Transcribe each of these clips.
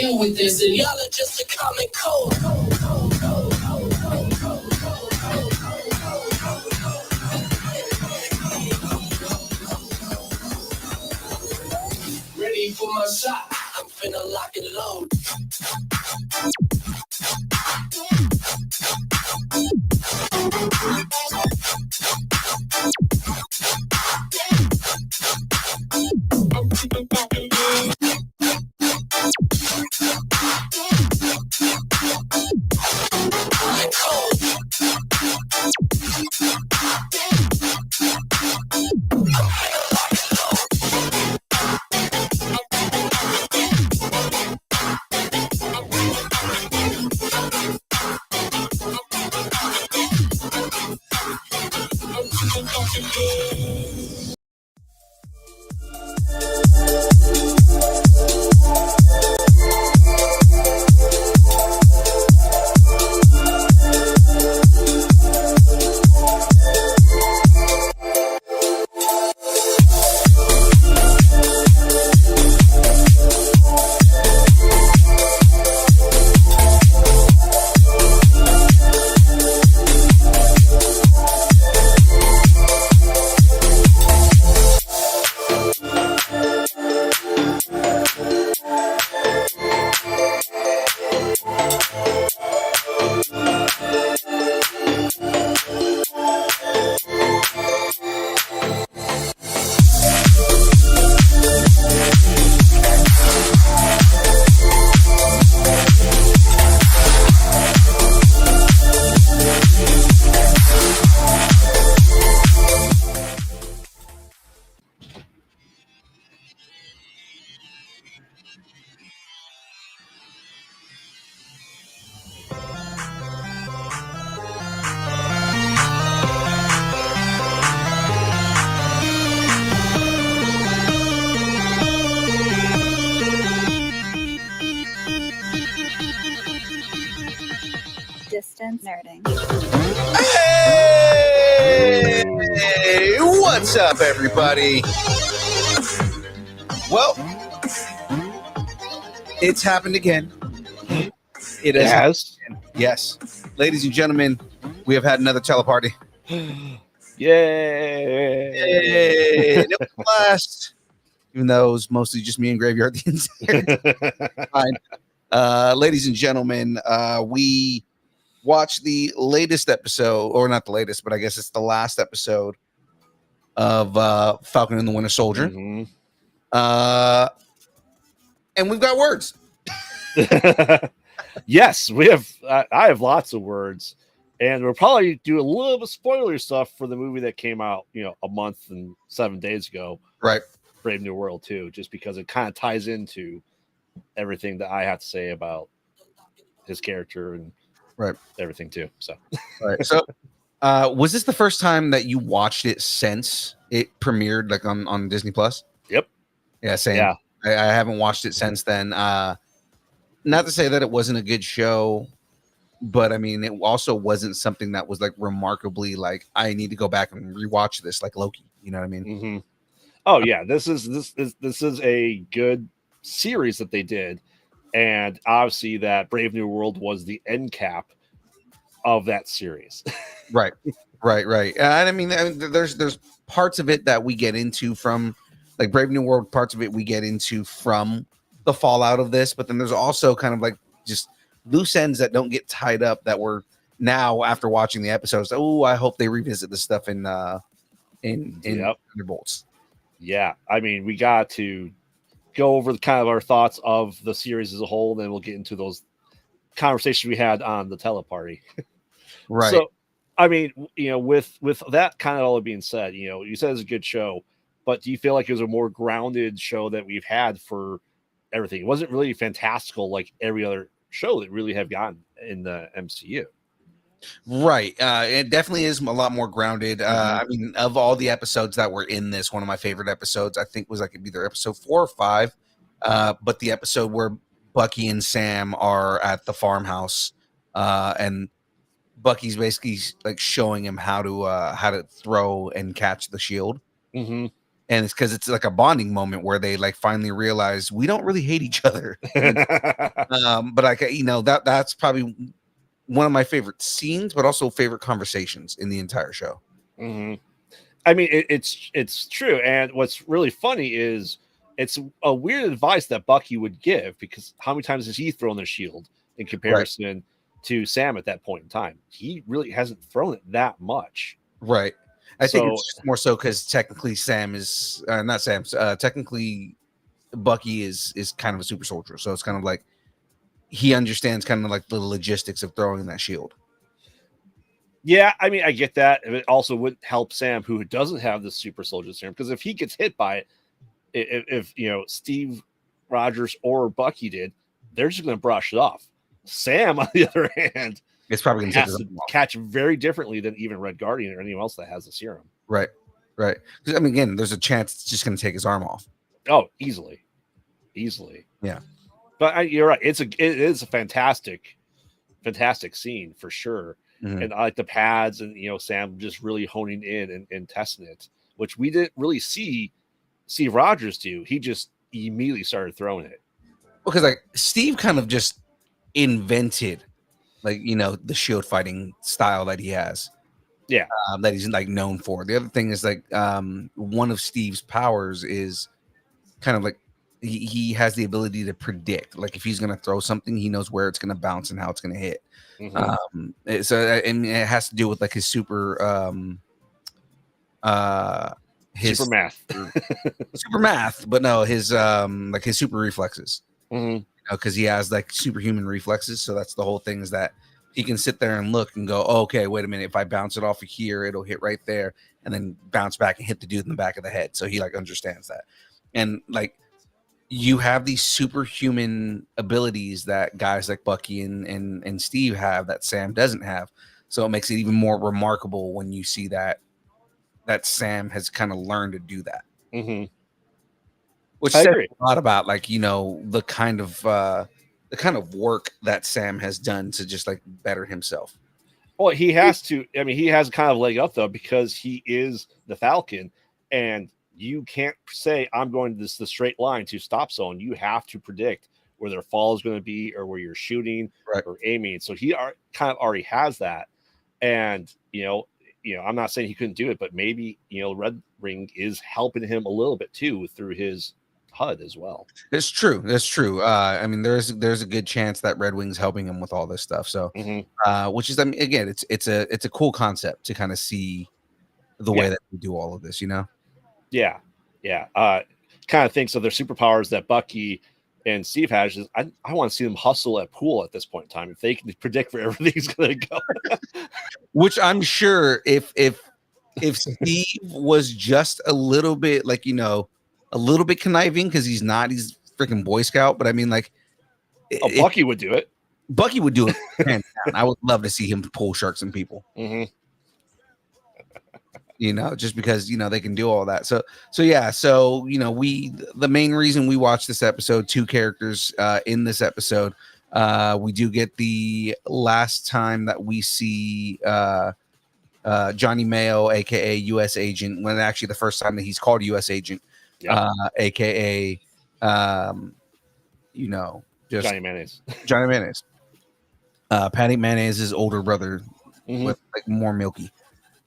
deal with this, and y'all are just a common cold. Ready for my shot, I'm finna lock and load. Distance nerding. Hey, what's up, everybody? Well, it's happened again. It has. Yes. Ladies and gentlemen, we have had another teleparty. Yay! It was a blast. Even though it was mostly just me and Graveyard the entire time. Ladies and gentlemen, we watched the latest episode, or not the latest, but I guess it's the last episode of Falcon and the Winter Soldier. Mm-hmm. And we've got words. Yes, we have. I have lots of words, and we'll probably do a little bit of spoiler stuff for the movie that came out, a month and 7 days ago. Right. Brave New World too, just because it kind of ties into everything that I have to say about his character and everything too. So, was this the first time that you watched it since it premiered, like on Disney Plus? Yep. Yeah, same. Yeah. I haven't watched it since then. Not to say that it wasn't a good show, but I mean, it also wasn't something that was like remarkably like I need to go back and rewatch this, like Loki. You know what I mean? Mm-hmm. Oh yeah, this is a good series that they did, and obviously that Brave New World was the end cap of that series. Right. And I mean, there's parts of it that we get into from like Brave New World, parts of it we get into from the fallout of this, but then there's also kind of like just loose ends that don't get tied up that were now after watching the episodes. Oh, I hope they revisit this stuff in Thunderbolts. Yeah, I mean, we got to go over kind of our thoughts of the series as a whole, and then we'll get into those conversations we had on the teleparty. Right. So, I mean, with that kind of all being said, you said it's a good show, but do you feel like it was a more grounded show that we've had for everything? It wasn't really fantastical like every other show that really have gotten in the MCU. Right. It definitely is a lot more grounded. I mean, of all the episodes that were in this, one of my favorite episodes, I think, was like either episode 4 or 5. But the episode where Bucky and Sam are at the farmhouse, and Bucky's basically like showing him how to throw and catch the shield. Mm-hmm. and it's because it's like a bonding moment where they like finally realize we don't really hate each other. But like that's probably one of my favorite scenes, but also favorite conversations in the entire show. Mm-hmm. I mean, it's true, and what's really funny is it's a weird advice that Bucky would give, because how many times has he thrown the shield in comparison to Sam at that point in time? He really hasn't thrown it that much, right? I think it's just more so because technically Sam is not Sam. Technically, Bucky is kind of a super soldier, so it's kind of like he understands kind of like the logistics of throwing that shield. Yeah, I mean, I get that. It also wouldn't help Sam, who doesn't have the super soldier serum, because if he gets hit by it, if Steve Rogers or Bucky did, they're just going to brush it off. Sam, on the other hand, it's probably going to catch very differently than even Red Guardian or anyone else that has the serum. Right. Because I mean, again, there's a chance it's just going to take his arm off. Oh, easily. Yeah. But you're right. It is a fantastic scene for sure. Mm-hmm. And I like the pads and Sam just really honing in and testing it, which we didn't really see Steve Rogers do. He just immediately started throwing it. Because like Steve kind of just invented the shield fighting style that he has. Yeah. That he's like known for. The other thing is like one of Steve's powers is kind of like he has the ability to predict. Like if he's going to throw something, he knows where it's going to bounce and how it's going to hit. Mm-hmm. So and it has to do with like his super super math, but no, his like his super reflexes. Mm-hmm. Because he has like superhuman reflexes. So that's the whole thing, is that he can sit there and look and go, oh, okay, wait a minute. If I bounce it off of here, it'll hit right there and then bounce back and hit the dude in the back of the head. So he like understands that. And like you have these superhuman abilities that guys like Bucky and Steve have that Sam doesn't have. So it makes it even more remarkable when you see that Sam has kind of learned to do that. Mm-hmm. Which says a lot about like, the kind of work that Sam has done to just like better himself. Well, he has to. I mean, he has kind of leg up though, because he is the Falcon, and you can't say I'm going the straight line to stop zone. You have to predict where their fall is going to be or where you're shooting or aiming. So he kind of already has that. And, I'm not saying he couldn't do it, but maybe, Red Ring is helping him a little bit too through his HUD as well. It's true. That's true. I mean, there's a good chance that Red Wing's helping him with all this stuff. So, which is, I mean, again, it's a cool concept to kind of see the way that we do all of this, Yeah. Kind of think so. Their superpowers that Bucky and Steve has is I want to see them hustle at pool at this point in time. If they can predict where everything's going to go, which I'm sure if Steve was just a little bit like, a little bit conniving, because he's freaking Boy Scout, but I mean, like, Bucky would do it. Bucky would do it. Man, I would love to see him pull sharks and people. Mm-hmm. Just because they can do all that. So the main reason we watched this episode, 2 characters in this episode. We do get the last time that we see Johnny Mayo, aka U.S. Agent, when actually the first time that he's called U.S. Agent. AKA just Johnny Mayonnaise. Patty Mayonnaise's older brother, with like more milky.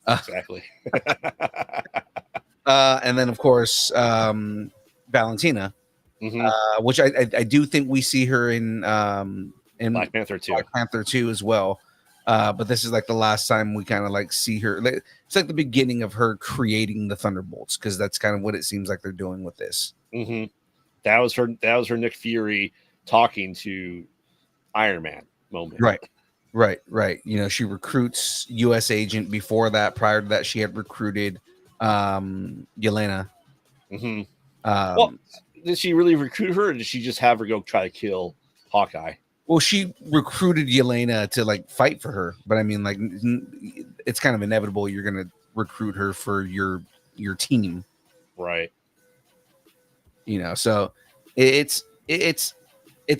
Exactly. And then of course Valentina, which I do think we see her in Black Panther 2 as well. But this is like the last time we kind of like see her. It's like the beginning of her creating the Thunderbolts, because that's kind of what it seems like they're doing with this. Mm-hmm. That was her Nick Fury talking to Iron Man moment. Right. She recruits U.S. Agent. Before that, prior to that, she had recruited Yelena. Mm-hmm. Well, did she really recruit her, or did she just have her go try to kill Hawkeye? Well, she recruited Yelena to like fight for her, but I mean, like, it's kind of inevitable you're gonna recruit her for your team, right? So it's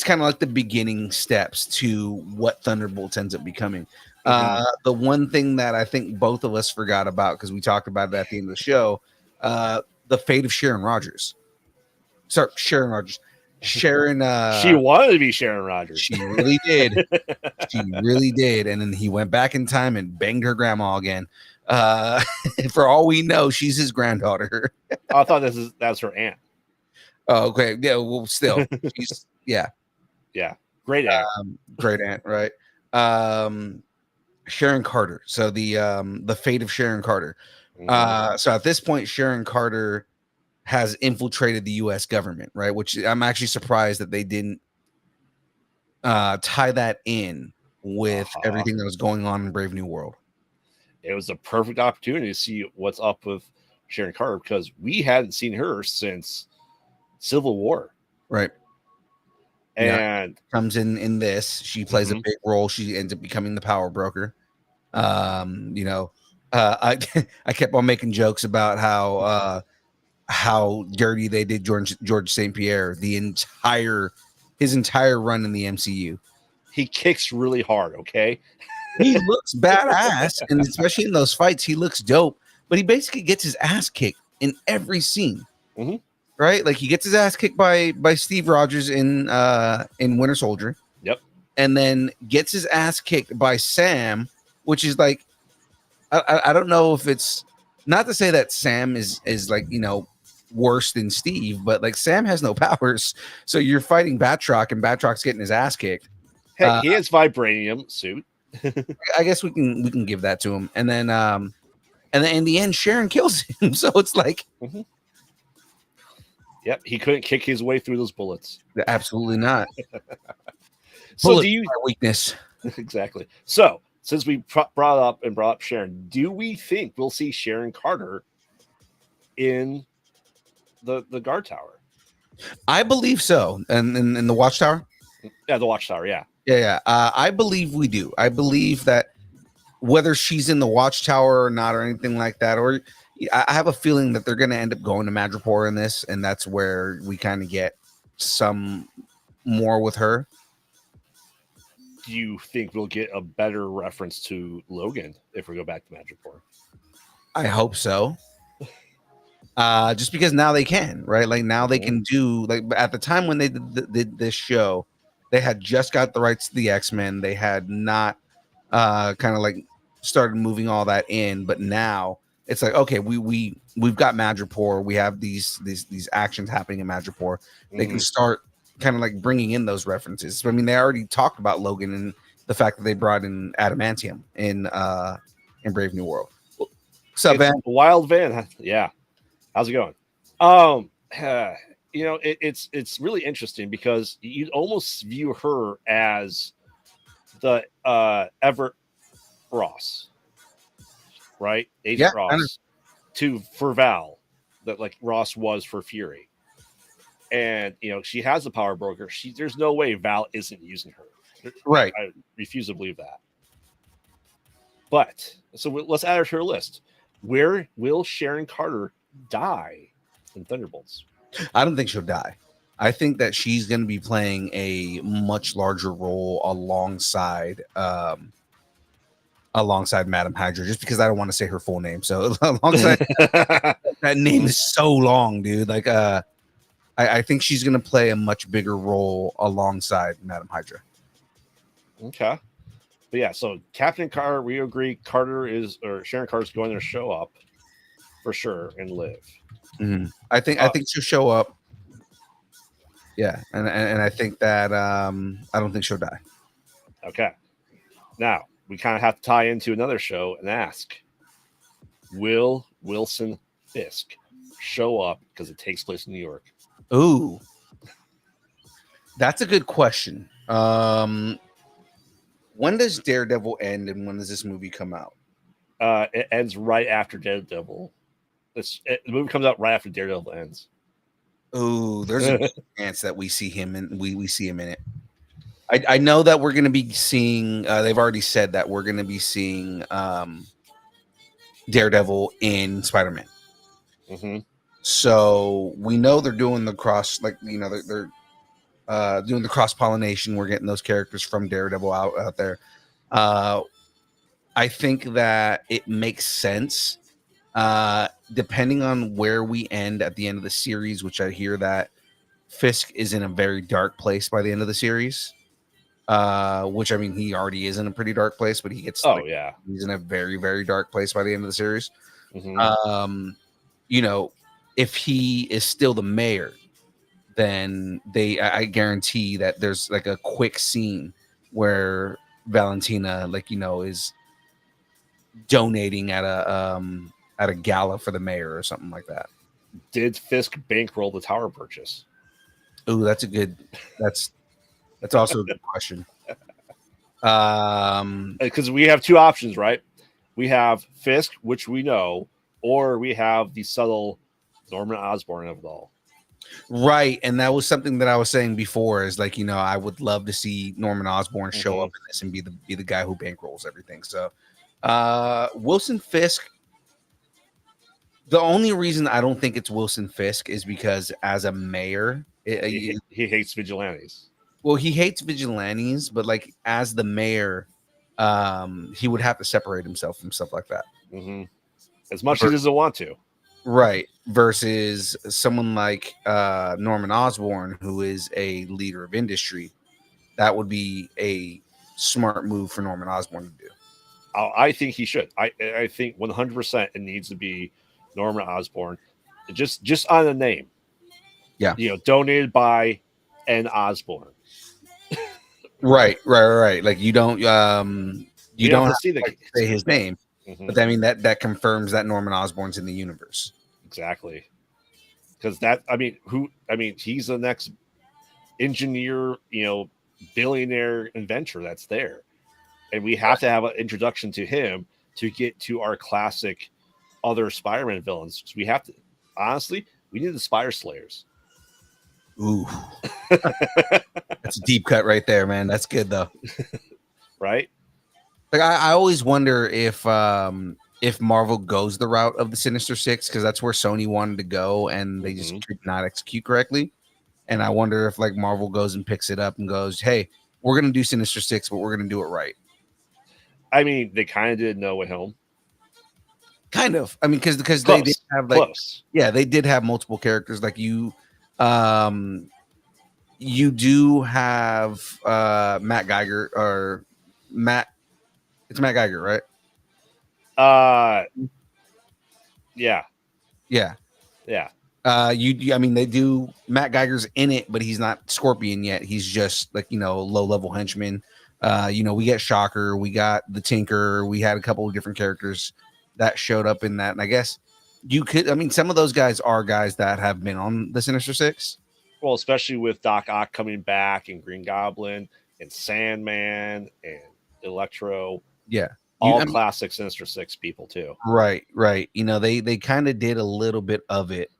kind of like the beginning steps to what Thunderbolts ends up becoming. The one thing that I think both of us forgot about, because we talked about it at the end of the show, the fate of Sharon Rogers. Sorry, Sharon Rogers. Sharon. She wanted to be Sharon Rogers. She really did. She really did. And then he went back in time and banged her grandma again. For all we know, she's his granddaughter. I thought that's her aunt. Oh, okay. Yeah. Well, still, she's Yeah. Great aunt. Great aunt, right? Sharon Carter. So the fate of Sharon Carter. So at this point, Sharon Carter has infiltrated the U.S. government, right? Which I'm actually surprised that they didn't tie that in with everything that was going on in Brave New World. It was a perfect opportunity to see what's up with Sharon Carter because we hadn't seen her since Civil War. Right. And comes in this. She plays a big role. She ends up becoming the power broker. I kept on making jokes about how dirty they did George St. Pierre his entire run in the MCU. He kicks really hard, okay? He looks badass, and especially in those fights, he looks dope. But he basically gets his ass kicked in every scene, right? Like he gets his ass kicked by Steve Rogers in Winter Soldier. Yep, and then gets his ass kicked by Sam, which is like, I don't know if it's not to say that Sam is like worse than Steve, but like Sam has no powers, so you're fighting Batroc, and Batroc's getting his ass kicked. Hey, he has vibranium suit. I guess we can give that to him, and then in the end, Sharon kills him. So it's like, yep, he couldn't kick his way through those bullets. Absolutely not. So Bullets do you are weakness? Exactly. So since we brought up Sharon, do we think we'll see Sharon Carter in the guard tower? I believe so, and in the Watchtower. Yeah, the Watchtower. Yeah. Yeah. I believe we do. I believe that whether she's in the Watchtower or not, or anything like that, or I have a feeling that they're going to end up going to Madripoor in this, and that's where we kind of get some more with her. Do you think we'll get a better reference to Logan if we go back to Madripoor? I hope so. Just because now they can, right? Like now they can do, like at the time when they did this show, they had just got the rights to the X-Men. They had not kind of like started moving all that in, but now it's like, okay, we've got Madripoor. We have these actions happening in Madripoor. They can start kind of like bringing in those references. I mean, they already talked about Logan and the fact that they brought in adamantium in Brave New World. What's up, Van? Wild Van, yeah. How's it going? It's really interesting because you'd almost view her as the Everett Ross, right? Agent Ross for Val, that like Ross was for Fury. And she has a power broker. There's no way Val isn't using her. Right. I refuse to believe that. But so let's add her to her list. Where will Sharon Carter die in Thunderbolts? I don't think she'll die. I think that she's going to be playing a much larger role alongside Madam Hydra, just because I don't want to say her full name. So alongside that name is so long, dude. Like I think she's going to play a much bigger role alongside Madam Hydra. Okay. But yeah, so Captain Carter, we agree Sharon Carter's going to show up for sure and live. I think she'll show up. Yeah, and I think that I don't think she'll die. Okay. Now, we kind of have to tie into another show and ask, will Wilson Fisk show up because it takes place in New York? Ooh, that's a good question. When does Daredevil end, and when does this movie come out? It ends right after Daredevil. The movie comes out right after Daredevil ends. Ooh, there's a chance that we see him and we see him in it. I know that we're going to be seeing. They've already said that we're going to be seeing Daredevil in Spider-Man. So we know they're doing the cross, like they're doing the cross pollination. We're getting those characters from Daredevil out there. I think that it makes sense Depending on where we end at the end of the series, which I hear that Fisk is in a very dark place by the end of the series. Which I mean, he already is in a pretty dark place, but he gets Yeah. he's in a very, very dark place by the end of the series. Mhm. You know, if he is still the mayor, then I guarantee that there's like a quick scene where Valentina, like, you know, is donating at a gala for the mayor or something like that. Did Fisk bankroll the tower purchase? Ooh, that's also a good question. Because we have two options, right? We have Fisk, which we know, or we have the subtle Norman Osborn of it all. Right, and that was something that I was saying before. Is like, you know, I would love to see Norman Osborn show up in this and be the guy who bankrolls everything. So, Wilson Fisk. The only reason I don't think it's Wilson Fisk is because as a mayor, He hates vigilantes. well, he hates vigilantes, but like as the mayor, he would have to separate himself from stuff like that. As much as he doesn't want to. Right. Versus someone like Norman Osborn, who is a leader of industry. That would be a smart move for Norman Osborn to do. I think he should. I think 100% it needs to be Norman Osborn. Just on the name. Yeah. You know, donated by N. Osborn. Right. Like you don't you don't have to say his name. But I mean that confirms that Norman Osborn's in the universe. Exactly. Because he's the next engineer, you know, billionaire inventor that's there. And we have to have an introduction to him to get to our classic other Spider-Man villains. So we have to, honestly, we need the Spire Slayers. Ooh. That's a deep cut right there, man. That's good though. Right? Like I always wonder if Marvel goes the route of the Sinister Six, because that's where Sony wanted to go and they just could not execute correctly. And I wonder if like Marvel goes and picks it up and goes, hey, we're gonna do Sinister Six, but we're gonna do it right. I mean, they kind of did No Way Home. Kind of. I mean, because they did have like they did have multiple characters. Like you do have Matt Geiger or Matt. It's Matt Geiger, right? Yeah. I mean, they do. Matt Geiger's in it, but he's not Scorpion yet. He's just like, you know, low level henchman. You know, we got Shocker, we got the Tinker, we had a couple of different characters that showed up in that, and I guess you could. I mean, some of those guys are guys that have been on the Sinister Six. Well, especially with Doc Ock coming back and Green Goblin and Sandman and Electro. Yeah. All classic Sinister Six people too. Right. You know, they kind of did a little bit of it.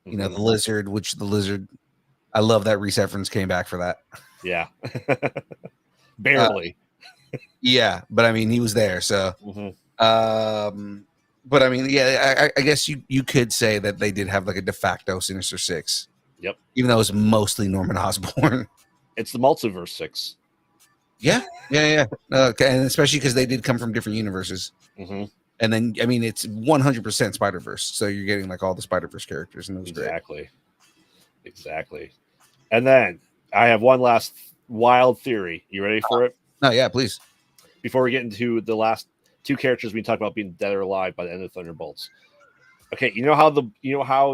You know, the Lizard, I love that Reese Efrons came back for that. Yeah. Barely. Yeah, but I mean, he was there, so. But I mean, yeah, I guess you could say that they did have like a de facto Sinister Six. Yep. Even though it was mostly Norman Osborn. It's the Multiverse Six. Yeah. Okay, and especially because they did come from different universes. And then, I mean, it's 100% Spider-Verse, so you're getting like all the Spider-Verse characters, and it was great. Exactly. And then I have one last wild theory. You ready for it? Oh yeah, please. Before we get into the last two characters we talked about being dead or alive by the end of Thunderbolts. Okay, you know how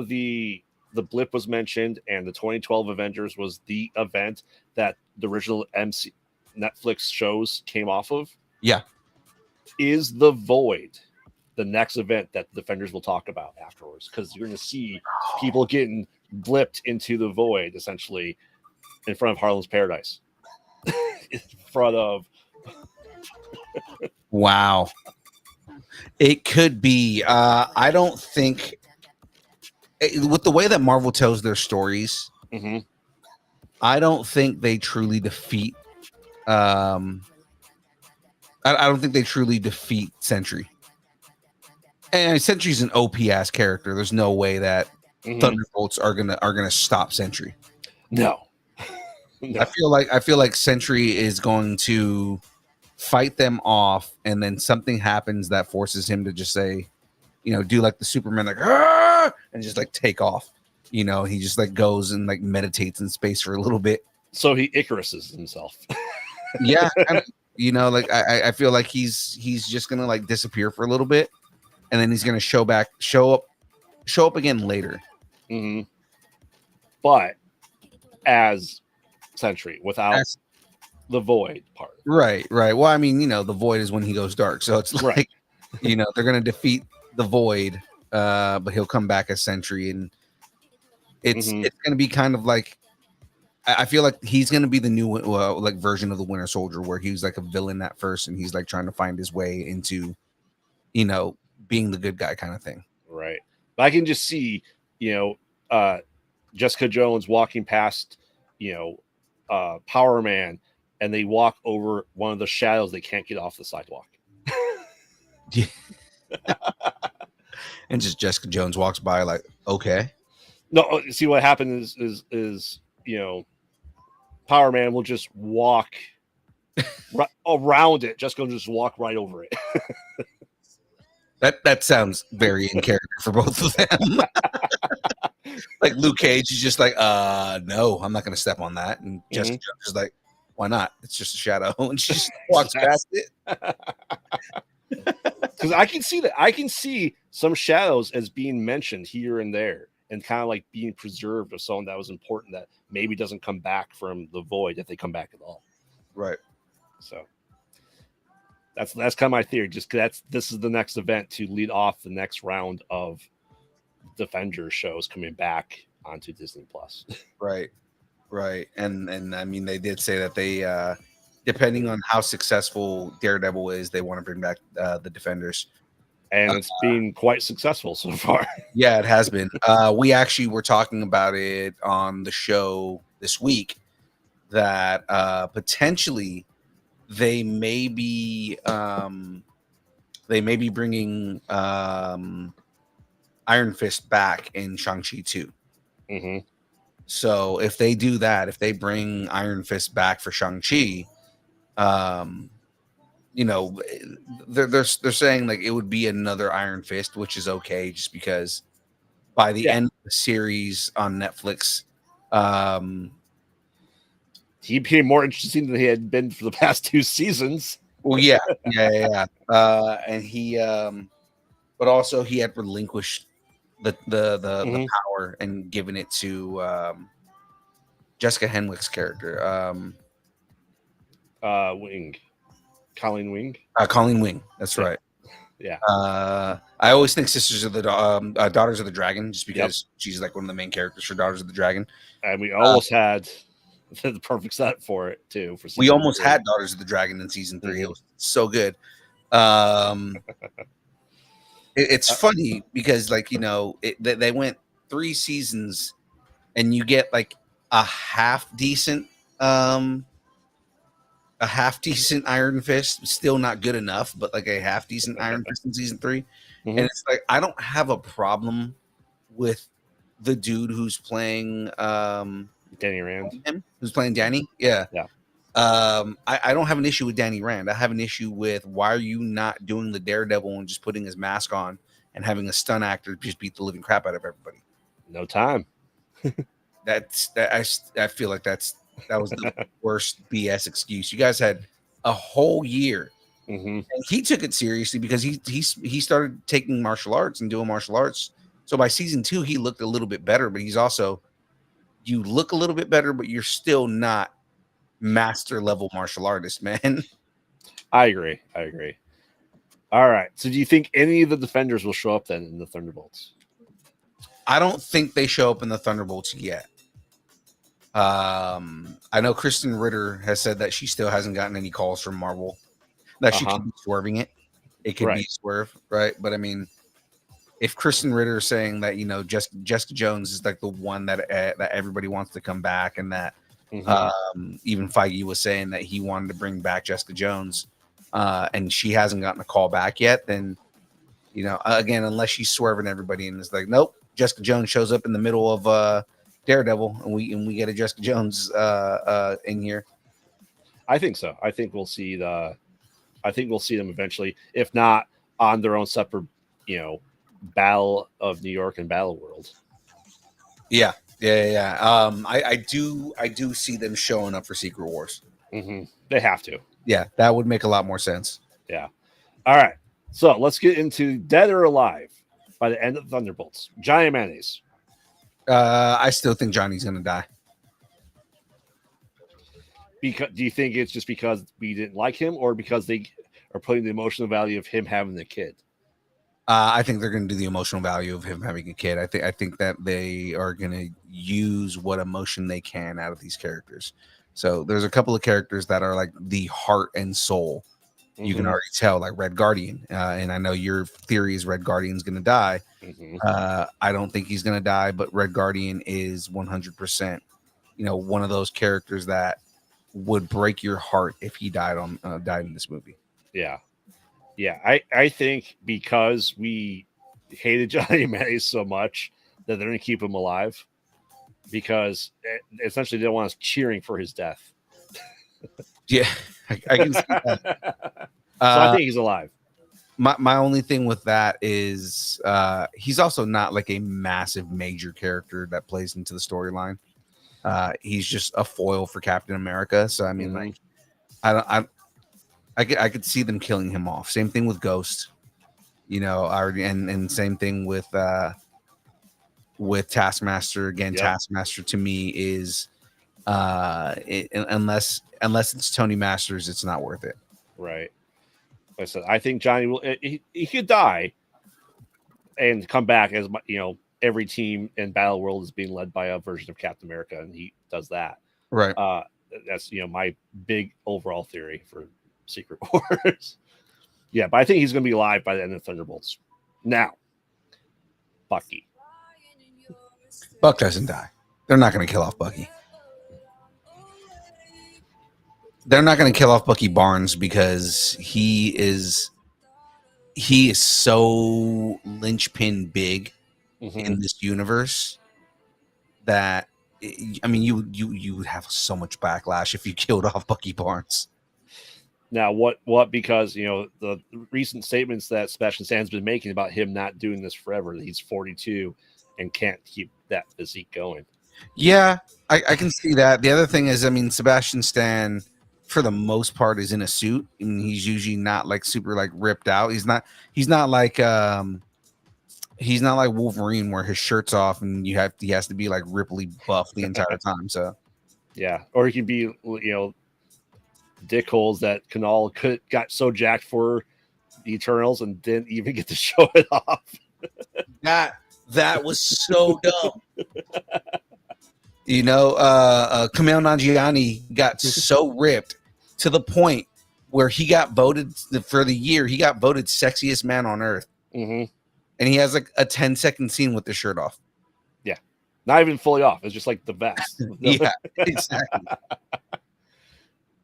the blip was mentioned, and the 2012 Avengers was the event that the original Netflix shows came off of? Yeah. Is the Void the next event that the Defenders will talk about afterwards? Because you're going to see people getting blipped into the Void, essentially, in front of Harlem's Paradise. In front of... Wow. It could be. I don't think... With the way that Marvel tells their stories, I don't think they truly defeat... I don't think they truly defeat Sentry. And Sentry's an OP ass character. There's no way that Thunderbolts are gonna stop Sentry. No. I feel like Sentry is going to fight them off, and then something happens that forces him to just say, do like the Superman, like, "Ah!" and just like take off. He just like goes and like meditates in space for a little bit. So he Icaruses himself. Yeah, like I feel like he's just gonna like disappear for a little bit, and then he's gonna show up again later. Mm-hmm. But as Sentry without the Void part. Right. Well, I mean, the Void is when he goes dark, so it's like, they're gonna defeat the Void, but he'll come back as Sentry, and it's gonna be kind of like, I feel like he's gonna be the new like version of the Winter Soldier, where he was like a villain at first, and he's like trying to find his way into, being the good guy kind of thing. Right. But I can just see, Jessica Jones walking past, Power Man, and they walk over one of the shadows. They can't get off the sidewalk. Yeah. And just Jessica Jones walks by like, okay. No, see what happened is Power Man will just walk around it. Jessica will just walk right over it. That sounds very in character for both of them. Like Luke Cage is just like, no, I'm not going to step on that. And Jessica Jones is like, why not? It's just a shadow. And she just walks past it. Because I can see that. I can see some shadows as being mentioned here and there and kind of like being preserved of someone that was important that maybe doesn't come back from the Void if they come back at all. Right. So that's kind of my theory. Just this is the next event to lead off the next round of Defenders shows coming back onto Disney Plus. Right. And I mean, they did say that they, depending on how successful Daredevil is, they want to bring back the Defenders. And it's been quite successful so far. Yeah, it has been. We actually were talking about it on the show this week that potentially they may be bringing Iron Fist back in Shang-Chi 2. Mm-hmm. So if they do that, if they bring Iron Fist back for Shang-Chi, they're saying like it would be another Iron Fist, which is okay, just because by the end of the series on Netflix, he became more interesting than he had been for the past 2 seasons. Well, yeah. And he, but also he had relinquished the power and given it to Jessica Henwick's character, Colleen Wing. Colleen Wing. That's right. Yeah. I always think Sisters of the Daughters of the Dragon, just because she's like one of the main characters for Daughters of the Dragon. And we almost had the perfect set for it too. We almost had Daughters of the Dragon in season 3. It was so good. It's funny because they went 3 seasons, and you get like a half decent Iron Fist, still not good enough, but like a half decent Iron Fist in season 3. And it's like, I don't have a problem with the dude who's playing Danny Rand, who's playing Danny. Yeah. I don't have an issue with Danny Rand. I have an issue with, why are you not doing the Daredevil and just putting his mask on and having a stunt actor just beat the living crap out of everybody? No time. I feel like that was the worst BS excuse. You guys had a whole year, and he took it seriously because he started taking martial arts and doing martial arts. So by season 2, he looked a little bit better, but he's also, you look a little bit better, but you're still not master level martial artist, man. I agree. All right. So do you think any of the Defenders will show up then in the Thunderbolts? I don't think they show up in the Thunderbolts yet. I know Kristen Ritter has said that she still hasn't gotten any calls from Marvel, that she could be swerving it. It could be a swerve, right? But I mean, if Kristen Ritter is saying that, Jessica Jones is like the one that everybody wants to come back, and that even Feige was saying that he wanted to bring back Jessica Jones, and she hasn't gotten a call back yet, then, again, unless she's swerving everybody and it's like, nope, Jessica Jones shows up in the middle of Daredevil, and we get a Jessica Jones in here. I think so. I think we'll see them eventually, if not on their own separate, Battle of New York and Battle World. Yeah. I do see them showing up for Secret Wars. They have to. Yeah, that would make a lot more sense. Yeah. All right. So let's get into Dead or Alive by the end of Thunderbolts. Giant Mayonnaise. I still think Johnny's gonna die. Because do you think it's just because we didn't like him, or because they are putting the emotional value of him having the kid? I think they're going to do the emotional value of him having a kid. I think that they are going to use what emotion they can out of these characters. So there's a couple of characters that are like the heart and soul. You can already tell, like Red Guardian. And I know your theory is Red Guardian's going to die. I don't think he's going to die, but Red Guardian is 100%, one of those characters that would break your heart if he died in this movie. Yeah. I think because we hated Johnny Mayonnaise so much that they're going to keep him alive, because essentially they don't want us cheering for his death. Yeah, I can see that. So I think he's alive. My only thing with that is he's also not like a massive major character that plays into the storyline. He's just a foil for Captain America. So I mean, like, I could see them killing him off. Same thing with Ghost, and same thing with Taskmaster. Again, Taskmaster to me is unless it's Tony Masters, it's not worth it. Right. Like I said, I think Johnny will. He could die and come back as every team in Battle World is being led by a version of Captain America, and he does that. Right. That's my big overall theory for Secret Wars. Yeah, but I think he's going to be alive by the end of Thunderbolts. Now, Bucky. Buck doesn't die. They're not going to kill off Bucky. They're not going to kill off Bucky Barnes because he is so linchpin big in this universe that you would have so much backlash if you killed off Bucky Barnes. Now, what? Because the recent statements that Sebastian Stan's been making about him not doing this forever, that he's 42 and can't keep that physique going. Yeah, I can see that. The other thing is, Sebastian Stan, for the most part, is in a suit. He's usually not like super like ripped out. He's not like Wolverine where his shirt's off and he has to be like Ripley buff the entire time. So yeah, or he can be dickholes that Canal got so jacked for the Eternals and didn't even get to show it off. That was so dumb. Kumail Nanjiani got so ripped to the point where he got voted for the year. He got voted sexiest man on earth. And he has like a 10-second scene with the shirt off. Yeah. Not even fully off. It's just like the vest. Yeah, exactly.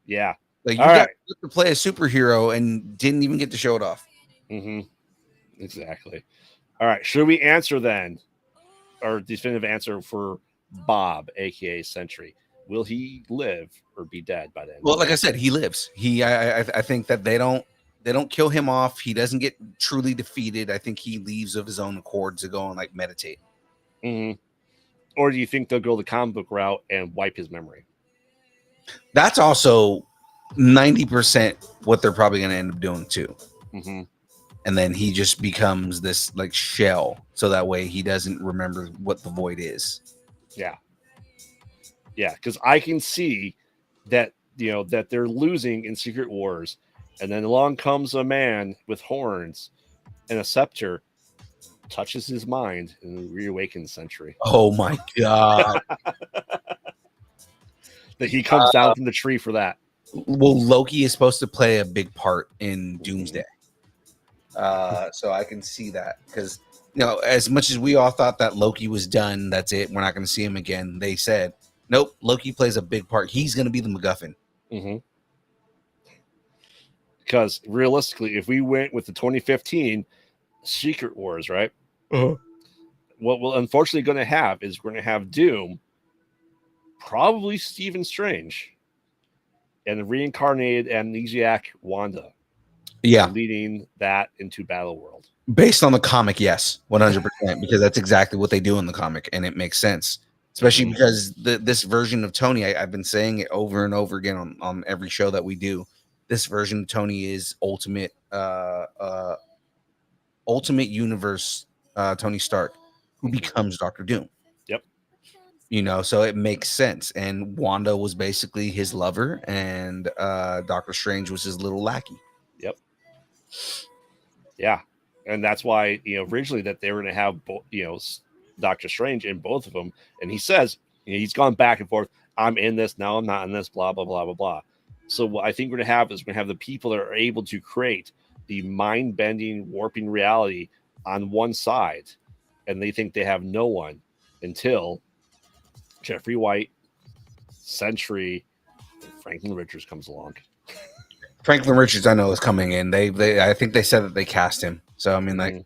Yeah. Like you got to play a superhero and didn't even get to show it off. Exactly. All right. Should we answer then, or definitive answer for Bob, aka Sentry? Will he live or be dead by then? Well, like I said, he lives. I think that they don't kill him off. He doesn't get truly defeated. I think he leaves of his own accord to go and like meditate. Or do you think they'll go the comic book route and wipe his memory? That's also 90% what they're probably going to end up doing too. And then he just becomes this like shell, so that way he doesn't remember what the void is. Yeah, because I can see that that they're losing in Secret Wars, and then along comes a man with horns and a scepter, touches his mind, and reawakens Sentry. Oh my god! That he comes down from the tree for that. Well, Loki is supposed to play a big part in Doomsday. So I can see that because, as much as we all thought that Loki was done, that's it, we're not going to see him again. They said, nope, Loki plays a big part. He's going to be the MacGuffin. Because realistically, if we went with the 2015 Secret Wars, right? What we're unfortunately going to have is we're going to have Doom, probably Stephen Strange, and the reincarnated amnesiac Wanda. Yeah, leading that into Battle World. Based on the comic, yes, 100%, because that's exactly what they do in the comic, and it makes sense. Especially because this version of Tony, I've been saying it over and over again on every show that we do. This version of Tony is ultimate universe Tony Stark, who becomes Doctor Doom. Yep. You know, so it makes sense. And Wanda was basically his lover, and Doctor Strange was his little lackey. Yep. Yeah, and that's why originally that they were going to have Doctor Strange in both of them, and he says he's gone back and forth. I'm in this now. I'm not in this. Blah blah blah blah blah. So what I think we're going to have is we're going to have the people that are able to create the mind-bending, warping reality on one side, and they think they have no one until Jeffrey White, Sentry, and Franklin Richards comes along. Franklin Richards, I know, is coming in. I think they said that they cast him. So I mean, like,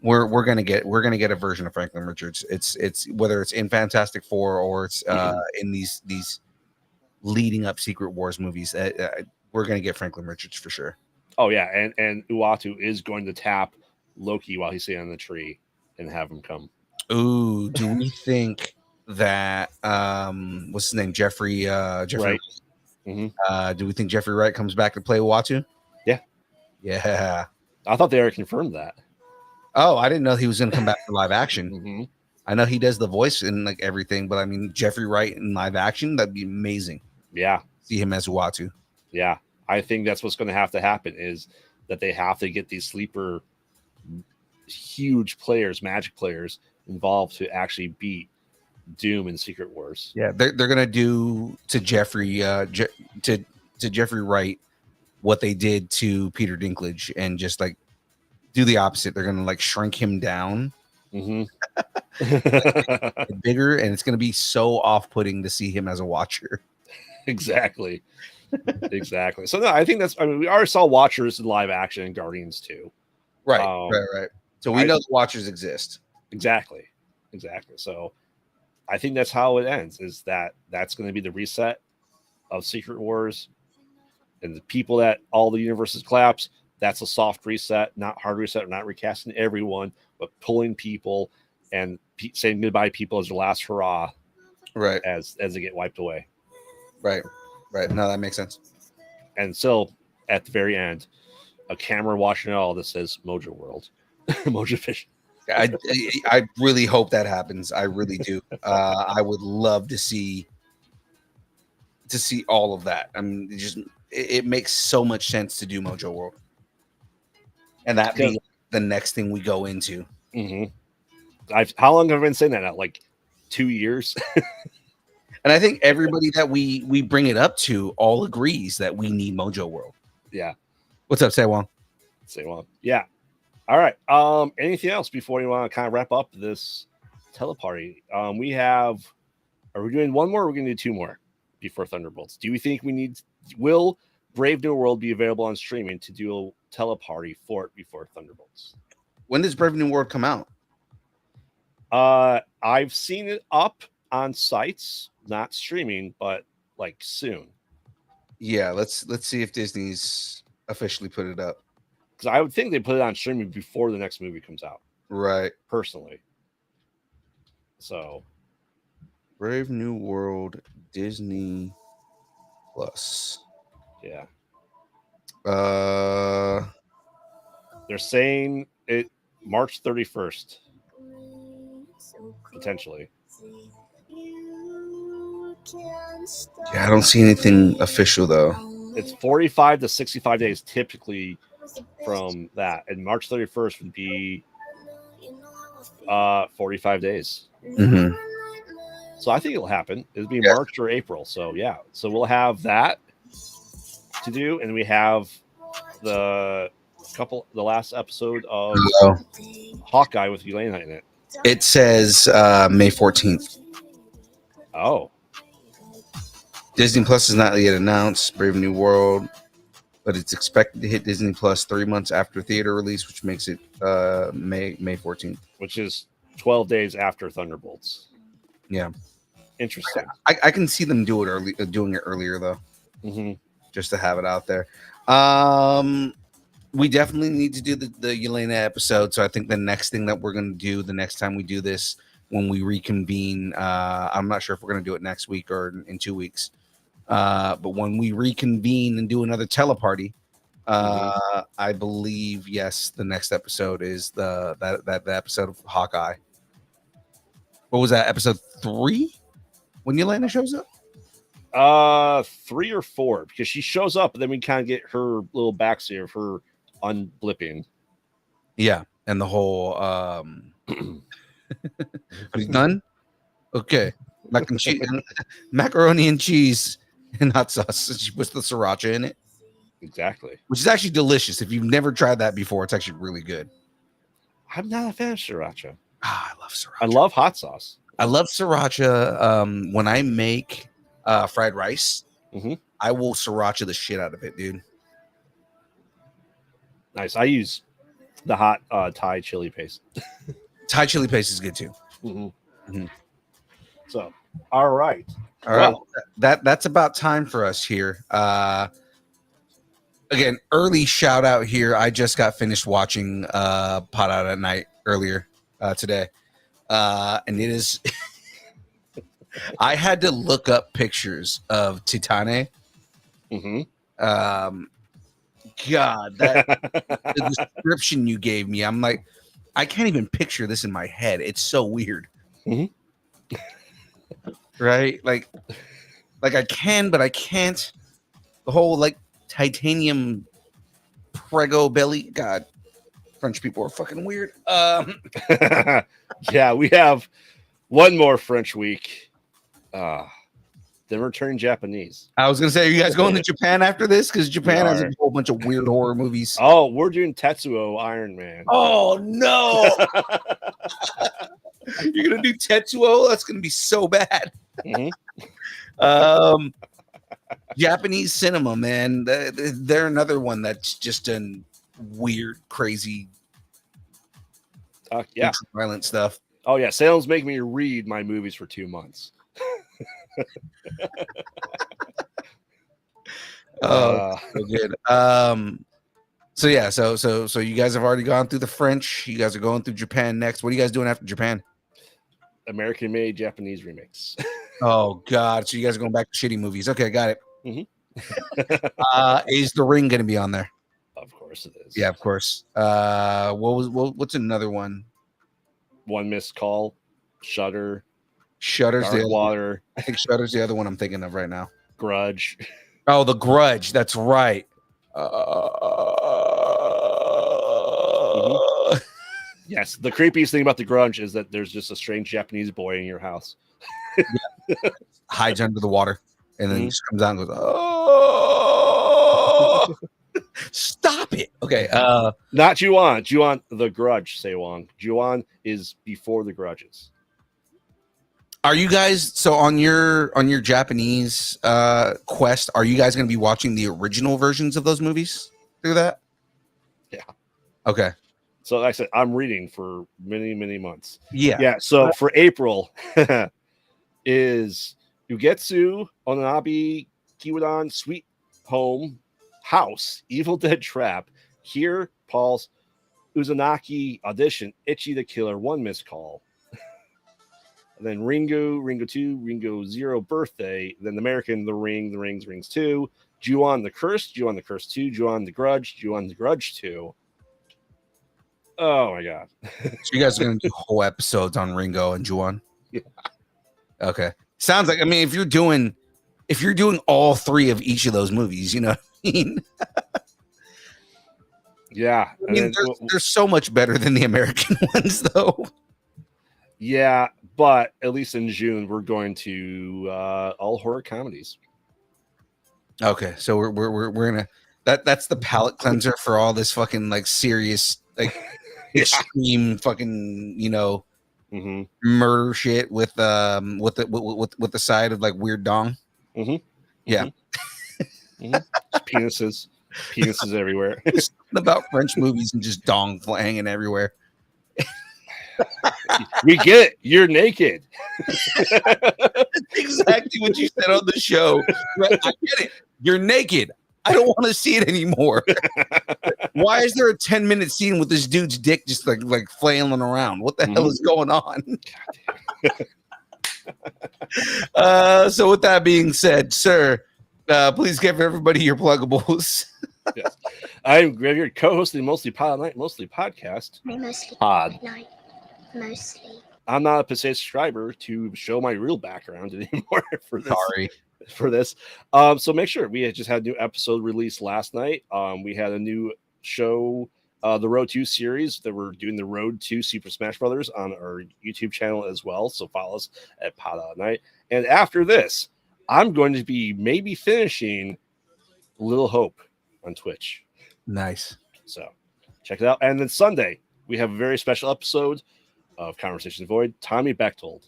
we're gonna get a version of Franklin Richards. It's whether it's in Fantastic Four or it's in these leading up Secret Wars movies. We're gonna get Franklin Richards for sure. Oh yeah, and Uatu is going to tap Loki while he's sitting on the tree and have him come. Ooh, do we think that what's his name, Jeffrey Right. Do we think Jeffrey Wright comes back to play Uatu? Yeah. I thought they already confirmed that. Oh, I didn't know he was going to come back for live action. I know he does the voice and like everything, but I mean, Jeffrey Wright in live action, that'd be amazing. Yeah. See him as Uatu. Yeah. I think that's what's going to have to happen is that they have to get these sleeper huge players, magic players involved to actually beat Doom and Secret Wars. Yeah, they're gonna do to Jeffrey to Jeffrey Wright what they did to Peter Dinklage and just like do the opposite. They're gonna like shrink him down bigger, and it's gonna be so off-putting to see him as a Watcher. Exactly. So no, I think we already saw Watchers in live action in Guardians 2. Right. So we know the Watchers exist. Exactly. So I think that's how it ends, is that's going to be the reset of Secret Wars, and the people that all the universes collapse. That's a soft reset, not hard reset. We're not recasting everyone, but pulling people and saying goodbye to people as their last hurrah, right? As they get wiped away, right. No, that makes sense. And so at the very end, a camera watching it all that says Mojo World, Mojo Fish. I really hope that happens. I really do. I would love to see all of that. I mean, it makes so much sense to do Mojo World, and that be the next thing we go into. How long have I been saying that now? Like 2 years. And I think everybody that we bring it up to all agrees that we need Mojo World. Yeah. What's up, Saywon? Yeah. All right. Anything else before you want to kind of wrap up this teleparty? Are we doing one more or are we going to do two more before Thunderbolts? Do you think will Brave New World be available on streaming to do a teleparty for it before Thunderbolts? When does Brave New World come out? I've seen it up on sites, not streaming, but like soon. Yeah, let's see if Disney's officially put it up. Because I would think they put it on streaming before the next movie comes out. Right. Personally. So Brave New World Disney Plus. Yeah. They're saying it March 31st. Potentially. Yeah, I don't see anything official though. It's 45 to 65 days typically from that, and March 31st would be 45 days. Mm-hmm. So I think it'll happen. It'll be March or April. So yeah, so we'll have that to do, and we have the last episode of Hawkeye with Elena in it. It says May 14th. Oh. Disney Plus is not yet announced. Brave New World, but it's expected to hit Disney Plus 3 months after theater release, which makes it May 14th, which is 12 days after Thunderbolts. Yeah, interesting. I can see them doing it earlier though, mm-hmm. just to have it out there. we definitely need to do the Yelena episode. So I think the next thing that we're going to do the next time we do this, when we reconvene, I'm not sure if we're going to do it next week or in 2 weeks. But when we reconvene and do another teleparty, I believe, yes, the next episode is the episode of Hawkeye. What was that, episode 3 when Yelena shows up? 3 or 4, because she shows up and then we kind of get her little backstory of her unblipping. Yeah, and the whole are you done? Okay. Macaroni and cheese and hot sauce. She puts the sriracha in it. Exactly. Which is actually delicious. If you've never tried that before, it's actually really good. I'm not a fan of sriracha. I love sriracha. I love hot sauce. I love sriracha. When I make fried rice, I will sriracha the shit out of it, dude. Nice. I use the hot Thai chili paste. Thai chili paste is good too. So, all right. Well, that's about time for us here. Again, early shout out here. I just got finished watching Pot Out at Night earlier today. And it is I had to look up pictures of Titane. God, the description you gave me, I'm like, I can't even picture this in my head. It's so weird. Right? Like I can, but I can't. The whole like titanium prego belly. God, French people are fucking weird. Yeah, we have one more French week. Then return Japanese. I was gonna say, are you guys going to Japan after this? Because Japan has a whole bunch of weird horror movies. Oh, we're doing Tetsuo Iron Man. Oh no! You're gonna do Tetsuo? That's gonna be so bad. Japanese cinema, man. They're another one that's just done weird, crazy, violent stuff. Oh yeah, Salem's making me read my movies for 2 months. So good. So yeah, so you guys have already gone through the French. You guys are going through Japan next. What are you guys doing after Japan? American-made Japanese remix. Oh God! So you guys are going back to shitty movies. Okay, got it. Is The Ring going to be on there? Of course it is. Yeah, of course. What's another one? One Missed Call, Shudder's the other Water. I think Shudder's the other one I'm thinking of right now. Grudge. Oh, The Grudge. That's right. Yes, the creepiest thing about The Grudge is that there's just a strange Japanese boy in your house. Hides under the water and then just comes out and goes, oh, stop it. Okay. Not Ju-on. Ju-on, The Grudge, Sewon. Ju-on is before The Grudges. Are you guys on your Japanese quest? Are you guys going to be watching the original versions of those movies through that? Yeah. Okay. So like I said, I'm reading for many, many months. Yeah. So for April is Ugetsu Onanabi Kiwadan Sweet Home House Evil Dead Trap. Here, Paul's Uzanaki Audition Itchy the Killer, One Missed Call. And then Ringo 2, Ringo 0 Birthday, then the American The Ring, The Rings 2, Ju-on the Curse 2, Ju-on the Grudge, Ju-on the Grudge 2. Oh my God. So you guys are going to do whole episodes on Ringo and Ju-on? Yeah. Okay. Sounds like, I mean, if you're doing all 3 of each of those movies, you know what I mean? Yeah. I mean, they're so much better than the American ones, though. Yeah, but at least in June, we're going to all horror comedies. Okay, so we're gonna that's the palate cleanser for all this fucking like serious like extreme fucking murder shit with the side of like weird dong. Yeah. Penises everywhere. It's about French movies and just dong hanging everywhere. We get it. You're naked. That's exactly what you said on the show. Right? I get it. You're naked. I don't want to see it anymore. Why is there a 10-minute scene with this dude's dick just like flailing around? What the hell is going on? So with that being said, sir, please give everybody your pluggables. Yes. I'm Greg, your co-host of the Mostly Pod Night, Mostly Podcast. Mostly Pod. night. Mostly. I'm not a paid subscriber to show my real background anymore for this. Sorry. For this. So make sure we had just had a new episode released last night. We had a new show, the Road 2 series that we're doing the Road to Super Smash Brothers on our YouTube channel as well. So follow us at Pod Out Night. And after this, I'm going to be maybe finishing Little Hope on Twitch. Nice. So check it out. And then Sunday, we have a very special episode of Conversations Void. Tommy Bechtold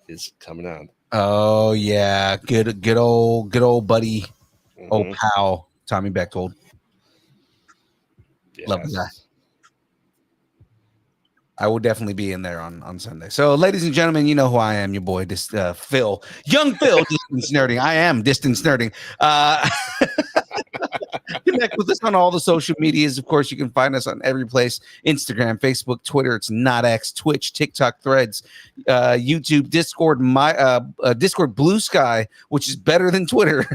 is coming on. Oh yeah, good old buddy, old pal, Tommy Bechtold. Yes. Love the guy. I will definitely be in there on Sunday. So, ladies and gentlemen, you know who I am, your boy, Phil, young Phil, Distance Nerding. I am Distance Nerding. Connect with us on all the social medias. Of course, you can find us on every place: Instagram, Facebook, Twitter. It's not X, Twitch, TikTok, Threads, YouTube, Discord, Discord, Blue Sky, which is better than Twitter.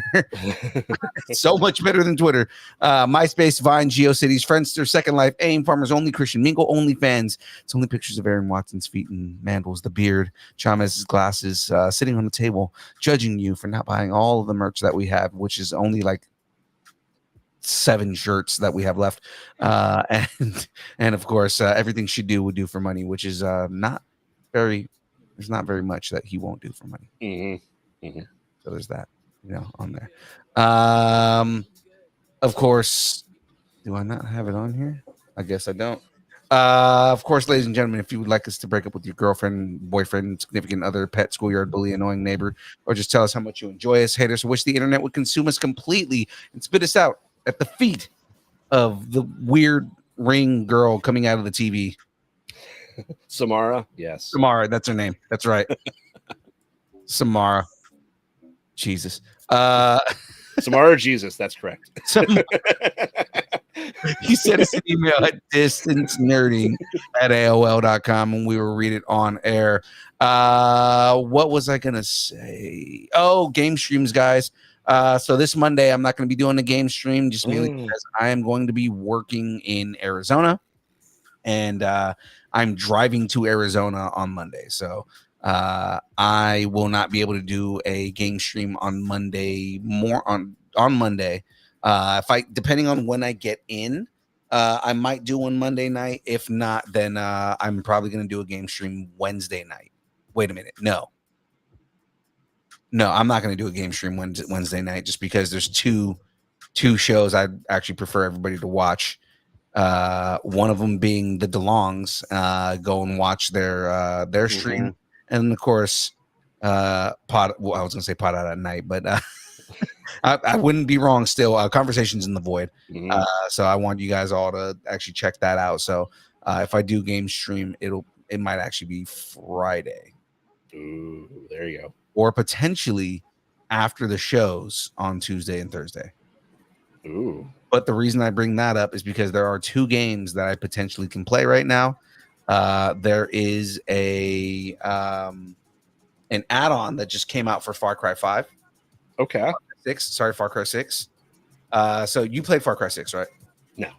So much better than Twitter. MySpace, Vine, GeoCities, Friendster, Second Life, AIM, Farmers Only, Christian Mingle, OnlyFans. It's only pictures of Aaron Watson's feet and Mandels, the beard, Chavez's glasses, sitting on the table, judging you for not buying all of the merch that we have, which is only like 7 shirts that we have left, and of course everything she do would do for money, which is not very much that he won't do for money. So there's that, on there. Of course, do I not have it on here? I guess I don't. Of course, ladies and gentlemen, if you would like us to break up with your girlfriend, boyfriend, significant other, pet, schoolyard bully, annoying neighbor, or just tell us how much you enjoy us, hate us, or wish the internet would consume us completely and spit us out at the feet of the weird ring girl coming out of the TV. Samara, yes. Samara, that's her name. That's right. Samara. Jesus. Samara Jesus, that's correct. He sent us an email at distancenerding@aol.com and we will read it on air. What was I going to say? Oh, game streams, guys. So this Monday, I'm not going to be doing the game stream just mainly because I am going to be working in Arizona and I'm driving to Arizona on Monday. So I will not be able to do a game stream on Monday, on Monday. Depending on when I get in, I might do one Monday night. If not, then I'm probably going to do a game stream Wednesday night. Wait a minute. No, I'm not going to do a game stream Wednesday night just because there's two shows I'd actually prefer everybody to watch. One of them being the DeLongs. Go and watch their stream, and of course, Pod. Well, I was going to say Pod Out at Night, but I wouldn't be wrong. Still, Conversations in the Void. So I want you guys all to actually check that out. So if I do game stream, it might actually be Friday. Ooh, there you go. Or potentially after the shows on Tuesday and Thursday. Ooh. But the reason I bring that up is because there are 2 games that I potentially can play right now. There is an add-on that just came out for Far Cry 5. Okay. Far Cry 6. So you played Far Cry 6, right? No.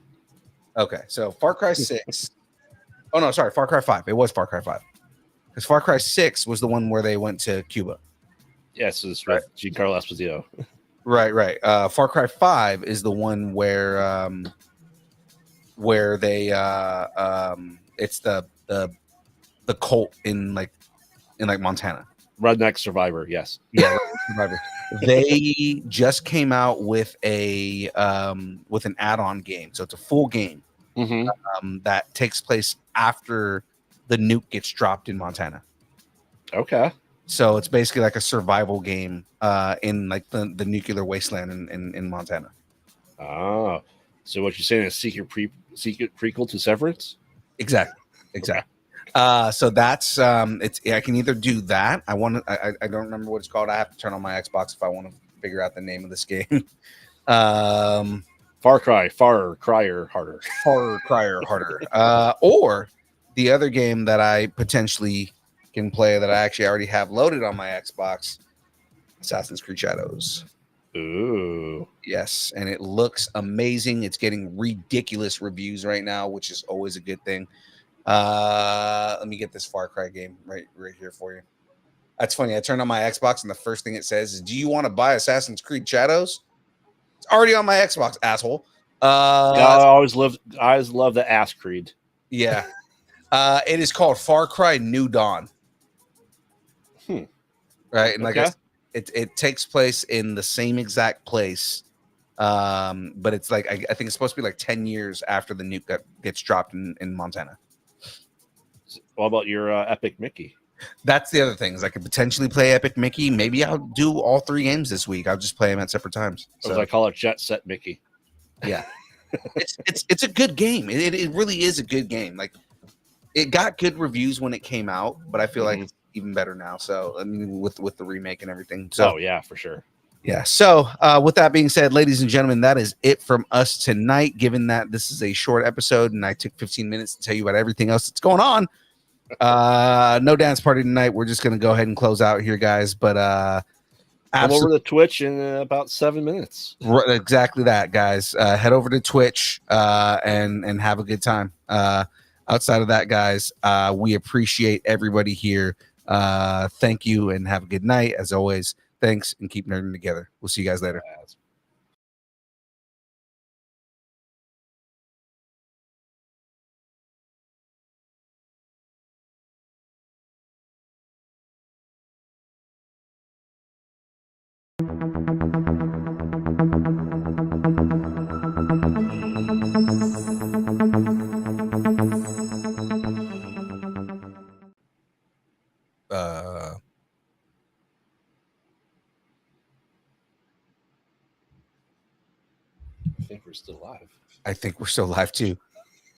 Okay, so Far Cry 6. Oh, no, sorry, Far Cry 5. It was Far Cry 5. Because Far Cry 6 was the one where they went to Cuba. Yes, it's right. Giancarlo Esposito. Right. Far Cry 5 is the one where they it's the cult in Montana. Redneck Survivor, yes. Yeah, Survivor. They just came out with an add-on game, so it's a full game that takes place after the nuke gets dropped in Montana. Okay. So it's basically like a survival game in like the nuclear wasteland in Montana. Ah, so what you're saying is secret prequel to Severance? Exactly. So that's I can either do that. I don't remember what it's called. I have to turn on my Xbox if I want to figure out the name of this game. Far Crier harder. Far Cry harder. Or the other game that I potentially can play that I actually already have loaded on my Xbox, Assassin's Creed Shadows. Ooh. Yes, and it looks amazing. It's getting ridiculous reviews right now, which is always a good thing. Let me get this Far Cry game right here for you. That's funny. I turned on my Xbox and the first thing it says is, "Do you want to buy Assassin's Creed Shadows?" It's already on my Xbox, asshole. I always love the Ass Creed. Yeah. It is called Far Cry New Dawn. Right, and like I said, it takes place in the same exact place, but it's like I think it's supposed to be like 10 years after the nuke gets dropped in Montana. What about your Epic Mickey? That's the other thing is I could potentially play Epic Mickey. Maybe I'll do all 3 games this week. I'll just play them at separate times. So, as I call it, Jet Set Mickey. Yeah, it's a good game. It really is a good game. Like it got good reviews when it came out, but I feel like it's even better now. So I mean, with the remake and everything. So yeah, for sure. Yeah. So with that being said, ladies and gentlemen, that is it from us tonight. Given that this is a short episode and I took 15 minutes to tell you about everything else that's going on, no dance party tonight. We're just gonna go ahead and close out here, guys. But come over to Twitch in about 7 minutes. Exactly that, guys. Head over to Twitch and have a good time. Outside of that, guys, we appreciate everybody here. Thank you and have a good night. As always, thanks and keep nerding together. We'll see you guys later. I think we're still live. I think we're still live too.